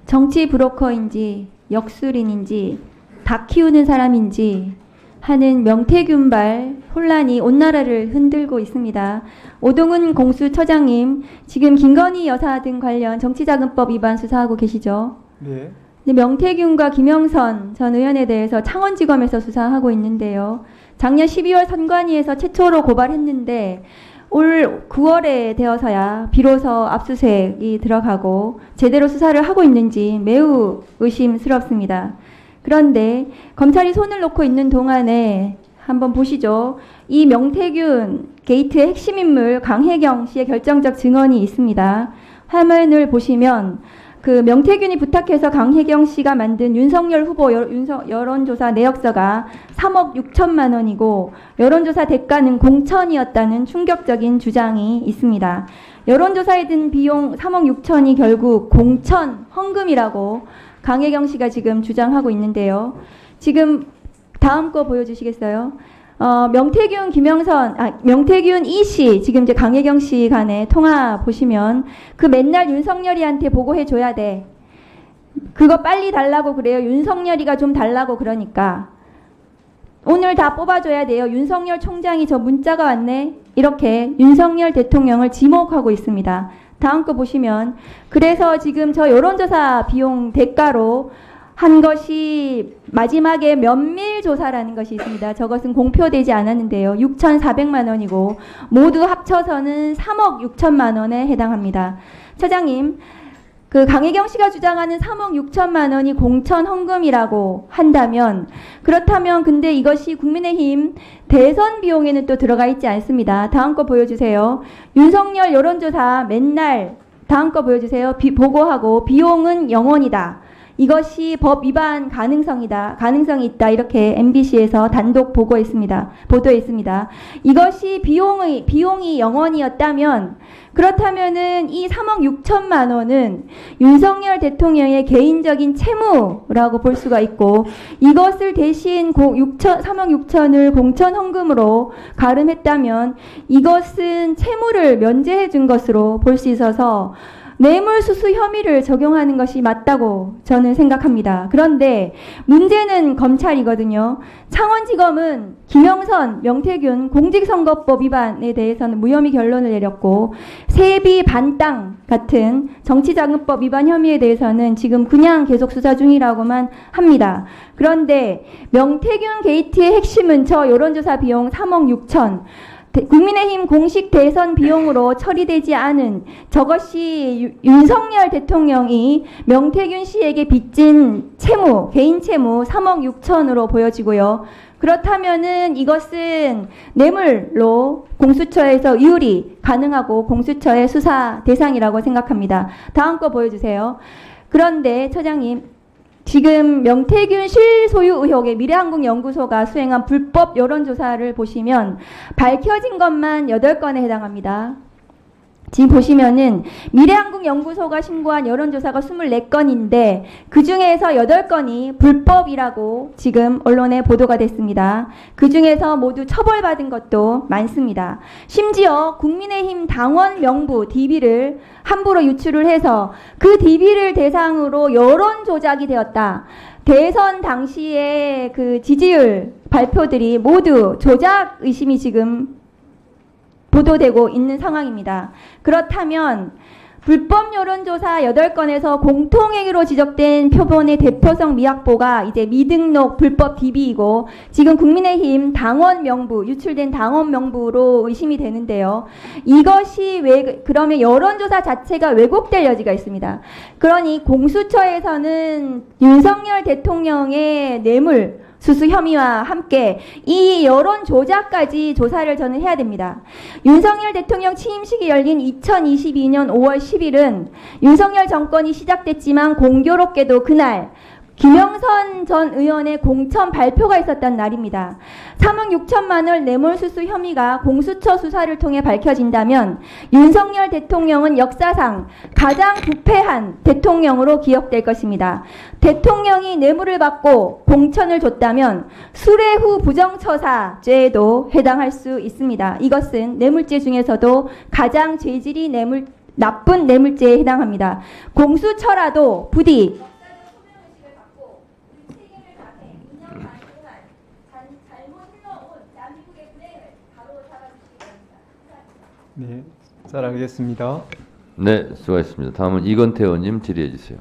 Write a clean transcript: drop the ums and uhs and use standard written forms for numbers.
정치 브로커인지 역술인인지 닭 키우는 사람인지 하는 명태균발 혼란이 온 나라를 흔들고 있습니다. 오동훈 공수처장님, 지금 김건희 여사 등 관련 정치자금법 위반 수사하고 계시죠? 네. 근데 명태균과 김영선 전 의원에 대해서 창원지검에서 수사하고 있는데요. 작년 12월 선관위에서 최초로 고발했는데 올 9월에 되어서야 비로소 압수수색이 들어가고 제대로 수사를 하고 있는지 매우 의심스럽습니다. 그런데 검찰이 손을 놓고 있는 동안에 한번 보시죠. 이 명태균 게이트의 핵심 인물 강혜경 씨의 결정적 증언이 있습니다. 화면을 보시면 그 명태균이 부탁해서 강혜경 씨가 만든 윤석열 후보 여론조사 내역서가 3억 6천만 원이고 여론조사 대가는 공천이었다는 충격적인 주장이 있습니다. 여론조사에 든 비용 3억 6천이 결국 공천 헌금이라고 강혜경 씨가 지금 주장하고 있는데요. 지금 다음 거 보여주시겠어요? 명태균 이 씨, 지금 이제 강혜경 씨 간의 통화 보시면 그 맨날 윤석열이한테 보고해줘야 돼. 그거 빨리 달라고 그래요. 윤석열이가 좀 달라고 그러니까. 오늘 다 뽑아줘야 돼요. 윤석열 총장이 저 문자가 왔네. 이렇게 윤석열 대통령을 지목하고 있습니다. 다음 거 보시면 그래서 지금 저 여론조사 비용 대가로 한 것이 마지막에 면밀조사라는 것이 있습니다. 저것은 공표되지 않았는데요. 6,400만 원이고 모두 합쳐서는 3억 6천만 원에 해당합니다. 처장님, 그 강혜경 씨가 주장하는 3억 6천만 원이 공천 헌금이라고 한다면 그렇다면 근데 이것이 국민의힘 대선 비용에는 또 들어가 있지 않습니다. 다음 거 보여주세요. 윤석열 여론조사 맨날 다음 거 보여주세요. 보고하고 비용은 0원이다. 이것이 법 위반 가능성이 있다. 이렇게 MBC에서 단독 보도했습니다. 이것이 비용이 0원이었다면 그렇다면은 이 3억 6천만 원은 윤석열 대통령의 개인적인 채무라고 볼 수가 있고 이것을 대신 3억 6천을 공천 헌금으로 가름했다면 이것은 채무를 면제해 준 것으로 볼 수 있어서 뇌물수수 혐의를 적용하는 것이 맞다고 저는 생각합니다. 그런데 문제는 검찰이거든요. 창원지검은 김영선, 명태균 공직선거법 위반에 대해서는 무혐의 결론을 내렸고 세비 반땅 같은 정치자금법 위반 혐의에 대해서는 지금 그냥 계속 수사 중이라고만 합니다. 그런데 명태균 게이트의 핵심은 저 여론조사 비용 3억 6천 국민의힘 공식 대선 비용으로 처리되지 않은 저것이 윤석열 대통령이 명태균 씨에게 빚진 채무, 개인 채무 3억 6천으로 보여지고요. 그렇다면은 이것은 뇌물로 공수처에서 이율이 가능하고 공수처의 수사 대상이라고 생각합니다. 다음 거 보여주세요. 그런데 처장님, 지금 명태균 실소유 의혹의 미래한국연구소가 수행한 불법 여론조사를 보시면 밝혀진 것만 8건에 해당합니다. 지금 보시면은 미래한국연구소가 신고한 여론조사가 24건인데 그 중에서 8건이 불법이라고 지금 언론에 보도가 됐습니다. 그 중에서 모두 처벌받은 것도 많습니다. 심지어 국민의힘 당원 명부 DB를 함부로 유출을 해서 그 DB를 대상으로 여론 조작이 되었다. 대선 당시의 그 지지율 발표들이 모두 조작 의심이 지금 보도되고 있는 상황입니다. 그렇다면 불법 여론조사 8건에서 공통행위로 지적된 표본의 대표성 미확보가 이제 미등록 불법 DB이고 지금 국민의힘 당원 명부, 유출된 당원 명부로 의심이 되는데요. 이것이 그러면 여론조사 자체가 왜곡될 여지가 있습니다. 그러니 공수처에서는 윤석열 대통령의 뇌물 수수 혐의와 함께 이 여론 조작까지 조사를 저는 해야 됩니다. 윤석열 대통령 취임식이 열린 2022년 5월 10일은 윤석열 정권이 시작됐지만 공교롭게도 그날 김영선 전 의원의 공천 발표가 있었던 날입니다. 3억 6천만 원 뇌물수수 혐의가 공수처 수사를 통해 밝혀진다면 윤석열 대통령은 역사상 가장 부패한 대통령으로 기억될 것입니다. 대통령이 뇌물을 받고 공천을 줬다면 수뢰 후 부정처사죄에도 해당할 수 있습니다. 이것은 뇌물죄 중에서도 가장 죄질이 나쁜 뇌물죄에 해당합니다. 공수처라도 부디 네, 잘 알겠습니다. 네, 수고하셨습니다. 다음은 이건태 의원님 질의해 주세요.